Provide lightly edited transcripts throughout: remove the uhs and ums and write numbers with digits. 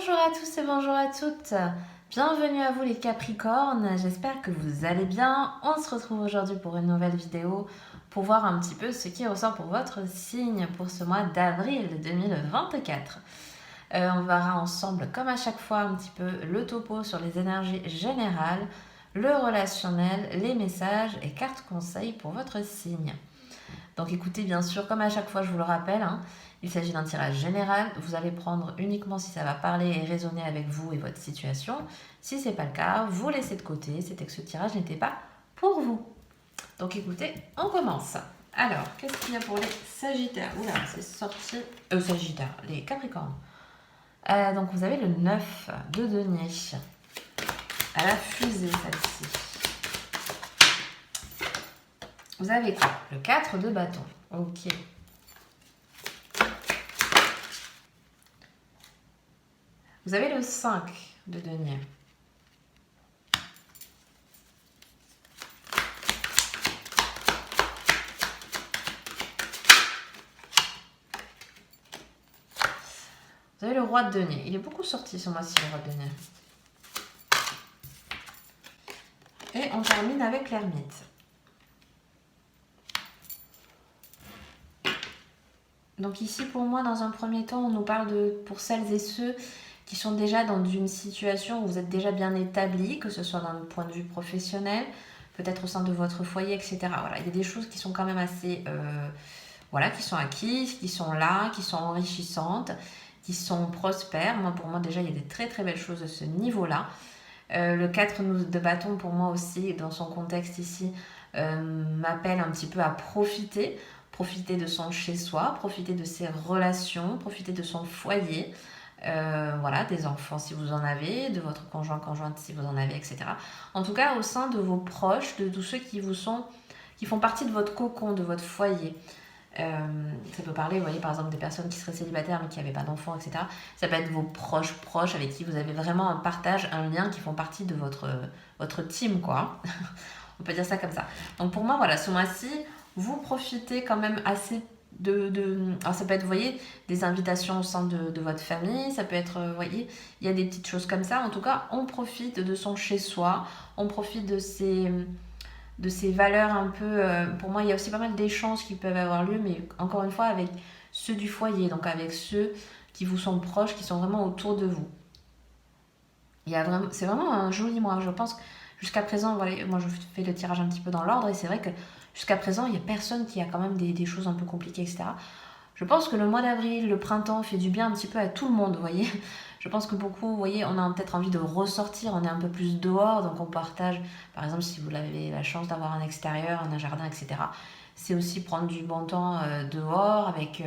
Bonjour à tous et bonjour à toutes. Bienvenue à vous les Capricornes. J'espère que vous allez bien. On se retrouve aujourd'hui pour une nouvelle vidéo pour voir un petit peu ce qui ressort pour votre signe pour ce mois d'avril 2024. On verra ensemble, comme à chaque fois, un petit peu le topo sur les énergies générales, le relationnel, les messages et cartes conseils pour votre signe. Donc écoutez, bien sûr, comme à chaque fois, je vous le rappelle, il s'agit d'un tirage général. Vous allez prendre uniquement si ça va parler et résonner avec vous et votre situation. Si ce n'est pas le cas, vous laissez de côté. C'était que ce tirage n'était pas pour vous. Donc écoutez, on commence. Alors, qu'est-ce qu'il y a pour les Sagittaires? Oula, c'est sorti. Sagittaires, les Capricornes. Donc vous avez le 9 de denier. À la fusée, celle-ci. Vous avez quoi? Le 4 de bâton. Ok. Vous avez le 5 de denier. Vous avez le roi de denier. Il est beaucoup sorti ce mois-ci, le roi de denier. Et on termine avec l'ermite. Donc ici, pour moi, dans un premier temps, on nous parle pour celles et ceux qui sont déjà dans une situation où vous êtes déjà bien établis, que ce soit d'un point de vue professionnel, peut-être au sein de votre foyer, etc. Voilà, il y a des choses qui sont quand même assez... voilà, qui sont acquises, qui sont là, qui sont enrichissantes, qui sont prospères. Moi, pour moi, déjà, il y a des très très belles choses de ce niveau-là. Le 4 de bâton, pour moi aussi, dans son contexte ici, m'appelle un petit peu à profiter de son chez-soi, profiter de ses relations, profiter de son foyer, voilà, des enfants si vous en avez, de votre conjointe si vous en avez, etc. En tout cas, au sein de vos proches, de tous ceux qui font partie de votre cocon, de votre foyer. Ça peut parler, vous voyez, par exemple, des personnes qui seraient célibataires mais qui n'avaient pas d'enfants, etc. Ça peut être vos proches avec qui vous avez vraiment un partage, un lien, qui font partie de votre team, quoi. On peut dire ça comme ça. Donc pour moi, voilà, ce mois-ci, vous profitez quand même assez alors ça peut être, vous voyez, des invitations au sein de votre famille, ça peut être, vous voyez, il y a des petites choses comme ça. En tout cas, on profite de son chez-soi, on profite de ces valeurs un peu... pour moi, il y a aussi pas mal d'échanges qui peuvent avoir lieu, mais encore une fois, avec ceux du foyer, donc avec ceux qui vous sont proches, qui sont vraiment autour de vous. C'est vraiment un joli mois. Je pense que jusqu'à présent, voilà, moi je fais le tirage un petit peu dans l'ordre, et c'est vrai que jusqu'à présent, il n'y a personne qui a quand même des choses un peu compliquées, etc. Je pense que le mois d'avril, le printemps, fait du bien un petit peu à tout le monde, vous voyez. Je pense que beaucoup, vous voyez, on a peut-être envie de ressortir, on est un peu plus dehors, donc on partage, par exemple, si vous avez la chance d'avoir un extérieur, un jardin, etc. C'est aussi prendre du bon temps dehors, avec...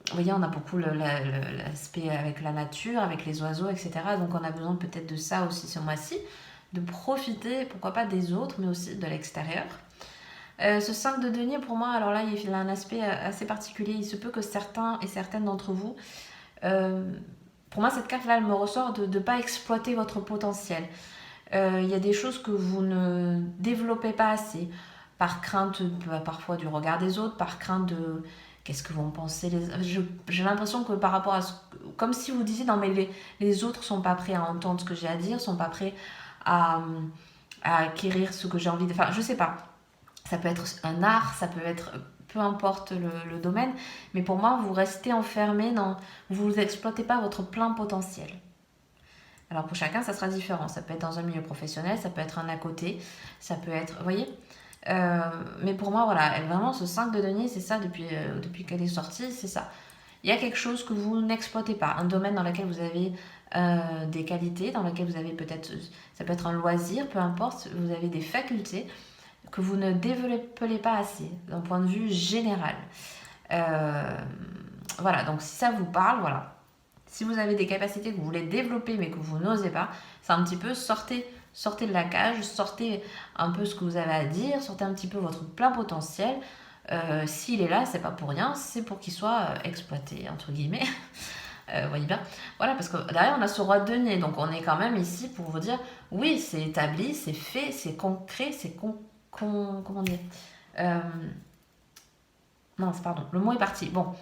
vous voyez, on a beaucoup l'aspect avec la nature, avec les oiseaux, etc. Donc on a besoin peut-être de ça aussi ce mois-ci, de profiter, pourquoi pas des autres, mais aussi de l'extérieur. Ce 5 de denier, pour moi, alors là, il a un aspect assez particulier. Il se peut que certains et certaines d'entre vous, pour moi, cette carte-là, elle me ressort de ne pas exploiter votre potentiel. Il y a des choses que vous ne développez pas assez, par crainte parfois du regard des autres, par crainte de... Qu'est-ce que vont penser j'ai l'impression que par rapport à comme si vous disiez, non mais les autres sont pas prêts à entendre ce que j'ai à dire, sont pas prêts à acquérir ce que j'ai envie de... Enfin, je sais pas. Ça peut être un art, ça peut être... Peu importe le domaine. Mais pour moi, vous restez enfermé dans... Vous n'exploitez pas votre plein potentiel. Alors pour chacun, ça sera différent. Ça peut être dans un milieu professionnel, ça peut être un à côté, ça peut être... Vous voyez, mais pour moi, voilà, vraiment, ce 5 de denier, c'est ça, depuis qu'elle est sortie, c'est ça. Il y a quelque chose que vous n'exploitez pas, un domaine dans lequel vous avez des qualités, dans lequel vous avez peut-être, ça peut être un loisir, peu importe, vous avez des facultés que vous ne développez pas assez, d'un point de vue général. Voilà, donc si ça vous parle, voilà. Si vous avez des capacités que vous voulez développer mais que vous n'osez pas, c'est un petit peu sortez de la cage, sortez un peu ce que vous avez à dire, sortez un petit peu votre plein potentiel. S'il est là, c'est pas pour rien, c'est pour qu'il soit exploité, entre guillemets. Vous voyez bien. Voilà, parce que derrière, on a ce roi de denier, donc on est quand même ici pour vous dire, oui, c'est établi, c'est fait, c'est concret, c'est comment dire mince, pardon, le mot est parti. Bon,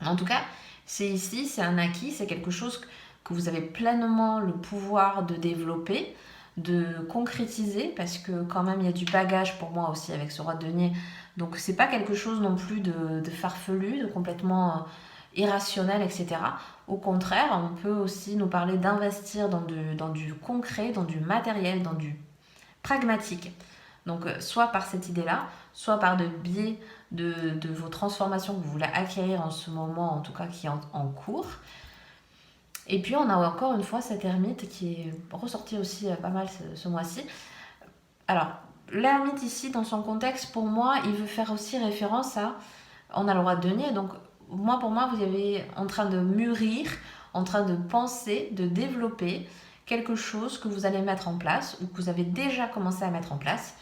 en tout cas, c'est ici, c'est un acquis, c'est quelque chose que vous avez pleinement le pouvoir de développer, de concrétiser, parce que quand même il y a du bagage pour moi aussi avec ce roi de denier. Donc c'est pas quelque chose non plus de farfelu, de complètement irrationnel, etc. Au contraire, on peut aussi nous parler d'investir dans du concret, dans du matériel, dans du pragmatique. Donc soit par cette idée-là, soit par le biais de vos transformations que vous voulez acquérir en ce moment, en tout cas qui est en cours. Et puis on a encore une fois cette ermite qui est ressortie aussi pas mal ce mois-ci. Alors, l'ermite ici, dans son contexte, pour moi, il veut faire aussi référence à... On a le roi de denier, donc pour moi, vous avez en train de mûrir, en train de penser, de développer quelque chose que vous allez mettre en place ou que vous avez déjà commencé à mettre en place.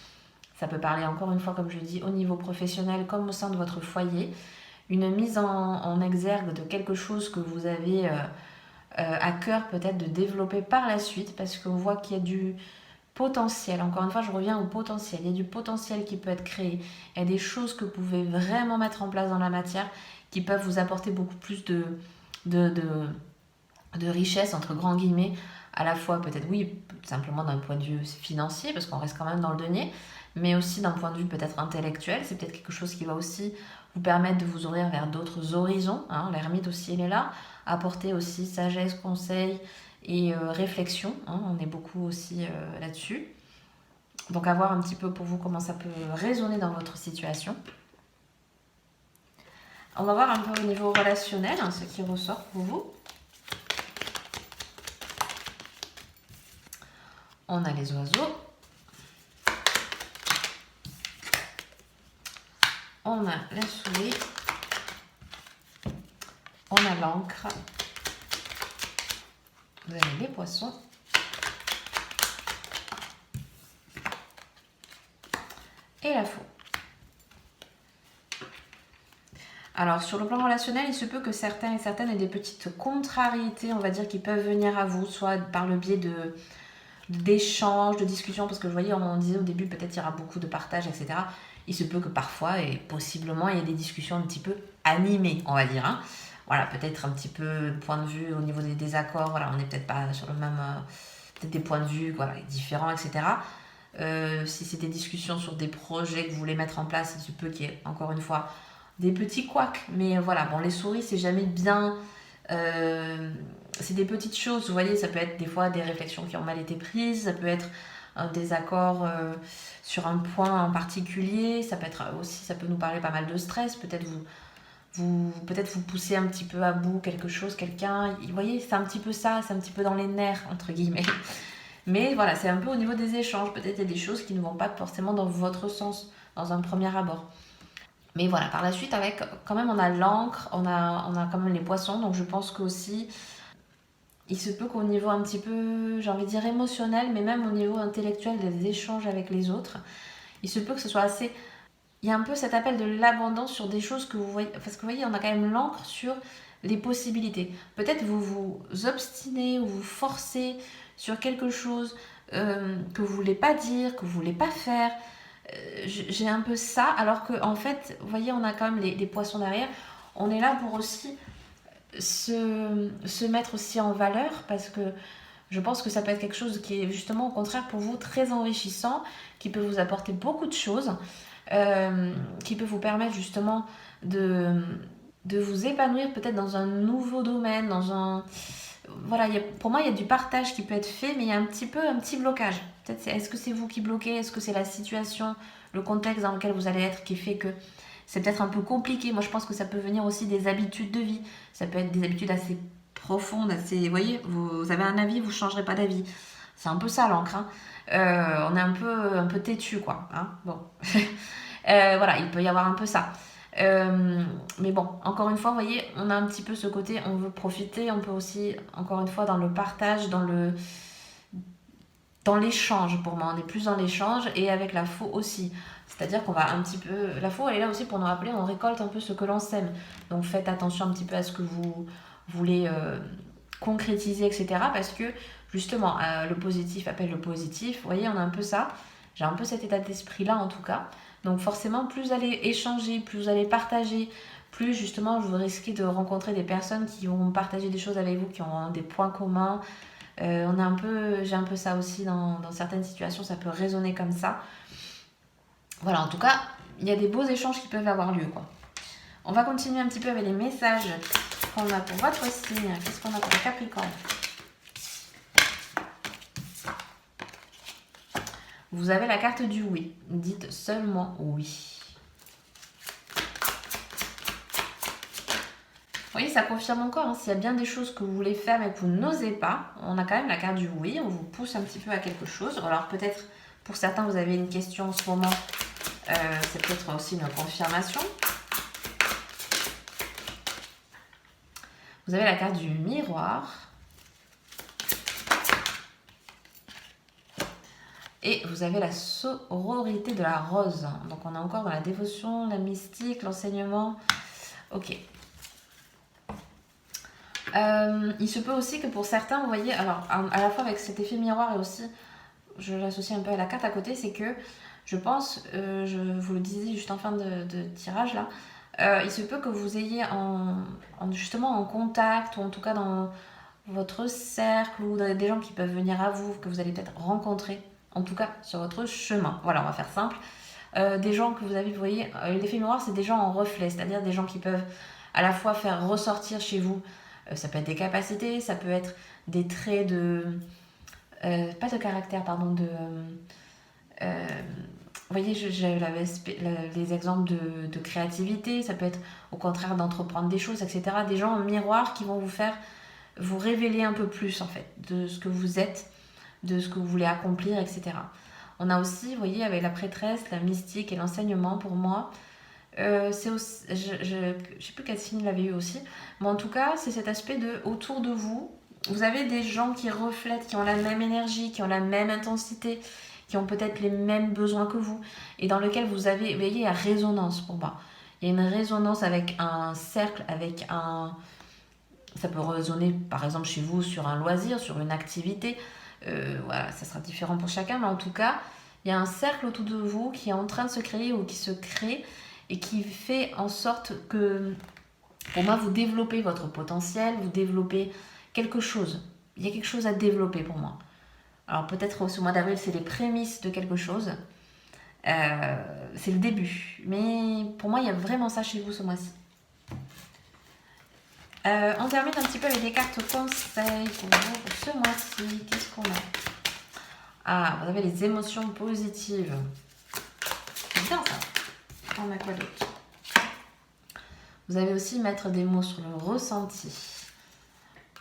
Ça peut parler encore une fois, comme je dis, au niveau professionnel comme au sein de votre foyer. Une mise en exergue de quelque chose que vous avez à cœur peut-être de développer par la suite parce qu'on voit qu'il y a du potentiel. Encore une fois, je reviens au potentiel. Il y a du potentiel qui peut être créé. Il y a des choses que vous pouvez vraiment mettre en place dans la matière qui peuvent vous apporter beaucoup plus de richesse, entre grands guillemets, à la fois peut-être, oui, simplement d'un point de vue financier, parce qu'on reste quand même dans le denier, mais aussi d'un point de vue peut-être intellectuel. C'est peut-être quelque chose qui va aussi vous permettre de vous ouvrir vers d'autres horizons. Hein. L'ermite aussi, elle est là. Apporter aussi sagesse, conseil et réflexion. Hein. On est beaucoup aussi là-dessus. Donc à voir un petit peu pour vous comment ça peut résonner dans votre situation. On va voir un peu au niveau relationnel, hein, ce qui ressort pour vous. On a les oiseaux. On a la souris. On a l'encre. Vous avez les poissons. Et la faux. Alors, sur le plan relationnel, il se peut que certains et certaines aient des petites contrariétés, on va dire, qui peuvent venir à vous, soit par le biais d'échanges, de discussions, parce que vous voyez, on disait au début, peut-être il y aura beaucoup de partage, etc. Il se peut que parfois, et possiblement, il y ait des discussions un petit peu animées, on va dire. Hein. Voilà, peut-être un petit peu point de vue au niveau des désaccords, voilà, on n'est peut-être pas sur le même... peut-être des points de vue voilà, différents, etc. Si c'est des discussions sur des projets que vous voulez mettre en place, il se peut qu'il y ait, encore une fois, des petits couacs. Mais voilà, bon, les souris, c'est jamais bien... c'est des petites choses, vous voyez, ça peut être des fois des réflexions qui ont mal été prises, ça peut être un désaccord sur un point en particulier, ça peut être aussi, ça peut nous parler pas mal de stress, peut-être vous poussez un petit peu à bout quelque chose, quelqu'un, vous voyez, c'est un petit peu ça, c'est un petit peu dans les nerfs, entre guillemets. Mais voilà, c'est un peu au niveau des échanges, peut-être il y a des choses qui ne vont pas forcément dans votre sens, dans un premier abord. Mais voilà, par la suite, avec quand même, on a l'encre, on a quand même les poissons, donc je pense qu'aussi, il se peut qu'au niveau un petit peu, j'ai envie de dire émotionnel, mais même au niveau intellectuel des échanges avec les autres, il se peut que ce soit assez... Il y a un peu cet appel de l'abondance sur des choses que vous voyez, parce que vous voyez, on a quand même l'encre sur les possibilités. Peut-être vous vous obstinez ou vous forcez sur quelque chose que vous voulez pas dire, que vous voulez pas faire. J'ai un peu ça, alors que en fait, vous voyez, on a quand même les poissons derrière. On est là pour aussi se mettre aussi en valeur, parce que je pense que ça peut être quelque chose qui est justement au contraire pour vous très enrichissant, qui peut vous apporter beaucoup de choses, qui peut vous permettre justement de vous épanouir peut-être dans un nouveau domaine, dans un... Voilà, pour moi, il y a du partage qui peut être fait, mais il y a un petit blocage. Peut-être, est-ce que c'est vous qui bloquez? Est-ce que c'est la situation, le contexte dans lequel vous allez être qui fait que c'est peut-être un peu compliqué? Moi, je pense que ça peut venir aussi des habitudes de vie. Ça peut être des habitudes assez profondes, assez... Vous voyez, vous avez un avis, vous ne changerez pas d'avis. C'est un peu ça, l'encre. Hein. On est un peu têtu, quoi. Hein, bon. Voilà, il peut y avoir un peu ça. Mais bon, encore une fois, vous voyez, on a un petit peu ce côté, on veut profiter, on peut aussi, encore une fois, dans le partage, dans l'échange, pour moi, on est plus dans l'échange, et avec la faux aussi. C'est-à-dire qu'on va un petit peu... La faux, elle est là aussi pour nous rappeler, on récolte un peu ce que l'on sème. Donc faites attention un petit peu à ce que vous voulez concrétiser, etc. Parce que, justement, le positif appelle le positif. Vous voyez, on a un peu ça. J'ai un peu cet état d'esprit-là, en tout cas. Donc forcément, plus vous allez échanger, plus vous allez partager, plus justement vous risquez de rencontrer des personnes qui vont partager des choses avec vous, qui ont des points communs. J'ai un peu ça aussi dans certaines situations, ça peut résonner comme ça. Voilà, en tout cas, il y a des beaux échanges qui peuvent avoir lieu, quoi. On va continuer un petit peu avec les messages qu'on a pour votre signe. Qu'est-ce qu'on a pour le Capricorne? Vous avez la carte du oui. Dites seulement oui. Vous voyez, ça confirme encore, hein, s'il y a bien des choses que vous voulez faire mais que vous n'osez pas, on a quand même la carte du oui, on vous pousse un petit peu à quelque chose. Alors peut-être, pour certains, vous avez une question en ce moment, c'est peut-être aussi une confirmation. Vous avez la carte du miroir. Et vous avez la sororité de la rose. Donc on est encore dans la dévotion, la mystique, l'enseignement. Ok. Il se peut aussi que pour certains, vous voyez, alors à la fois avec cet effet miroir et aussi, je l'associe un peu à la carte à côté, c'est que je pense, je vous le disais juste en fin de tirage là, il se peut que vous ayez justement en contact, ou en tout cas dans votre cercle, ou des gens qui peuvent venir à vous, que vous allez peut-être rencontrer, en tout cas sur votre chemin. Voilà, on va faire simple. Des gens que vous avez, vous voyez, l'effet miroir, c'est des gens en reflet, c'est-à-dire des gens qui peuvent à la fois faire ressortir chez vous, ça peut être des capacités, ça peut être des traits de... pas de caractère, pardon, de... vous voyez, j'ai les exemples de créativité, ça peut être au contraire d'entreprendre des choses, etc. Des gens en miroir qui vont vous faire vous révéler un peu plus, en fait, de ce que vous êtes, de ce que vous voulez accomplir, etc. On a aussi, vous voyez, avec la prêtresse, la mystique et l'enseignement, pour moi, c'est aussi, je ne sais plus quel signe l'avait eu aussi, mais en tout cas, c'est cet aspect de autour de vous, vous avez des gens qui reflètent, qui ont la même énergie, qui ont la même intensité, qui ont peut-être les mêmes besoins que vous, et dans lequel vous avez, vous voyez, il y a résonance pour moi. Il y a une résonance avec un cercle, avec un... Ça peut résonner, par exemple, chez vous, sur un loisir, sur une activité. Voilà, ça sera différent pour chacun, mais en tout cas, il y a un cercle autour de vous qui est en train de se créer ou qui se crée et qui fait en sorte que, pour moi, vous développez votre potentiel, vous développez quelque chose. Il y a quelque chose à développer pour moi. Alors peut-être au mois d'avril, c'est les prémices de quelque chose. C'est le début. Mais pour moi, il y a vraiment ça chez vous ce mois-ci. On termine un petit peu avec des cartes conseils pour vous pour ce mois-ci. Qu'est-ce qu'on a? Ah, vous avez les émotions positives. C'est bien ça. On a quoi d'autre? Vous avez aussi mettre des mots sur le ressenti.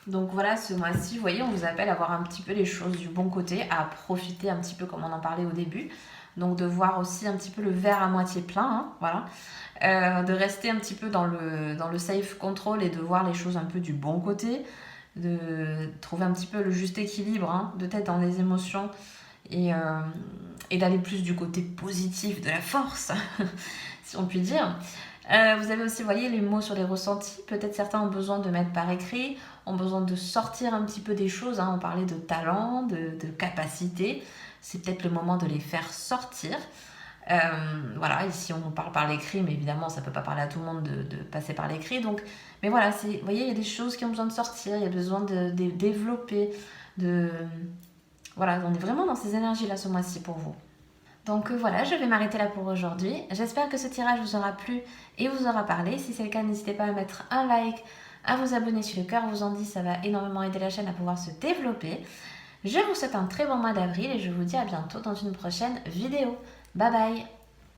Donc voilà, ce mois-ci, vous voyez, on vous appelle à voir un petit peu les choses du bon côté, à profiter un petit peu comme on en parlait au début. Donc de voir aussi un petit peu le verre à moitié plein, hein, voilà. De rester un petit peu dans le safe control et de voir les choses un peu du bon côté, de trouver un petit peu le juste équilibre, hein, de tête dans les émotions et d'aller plus du côté positif, de la force, si on peut dire. Vous avez aussi, vous voyez, les mots sur les ressentis. Peut-être certains ont besoin de mettre par écrit, ont besoin de sortir un petit peu des choses, hein. On parlait de talent, de capacité. C'est peut-être le moment de les faire sortir. Voilà, ici on parle par l'écrit, mais évidemment ça ne peut pas parler à tout le monde de passer par l'écrit. Donc, mais voilà, vous voyez, il y a des choses qui ont besoin de sortir, il y a besoin de développer. Voilà, on est vraiment dans ces énergies-là ce mois-ci pour vous. Donc voilà, je vais m'arrêter là pour aujourd'hui. J'espère que ce tirage vous aura plu et vous aura parlé. Si c'est le cas, n'hésitez pas à mettre un like, à vous abonner si le cœur vous en dit, ça va énormément aider la chaîne à pouvoir se développer. Je vous souhaite un très bon mois d'avril et je vous dis à bientôt dans une prochaine vidéo. Bye bye!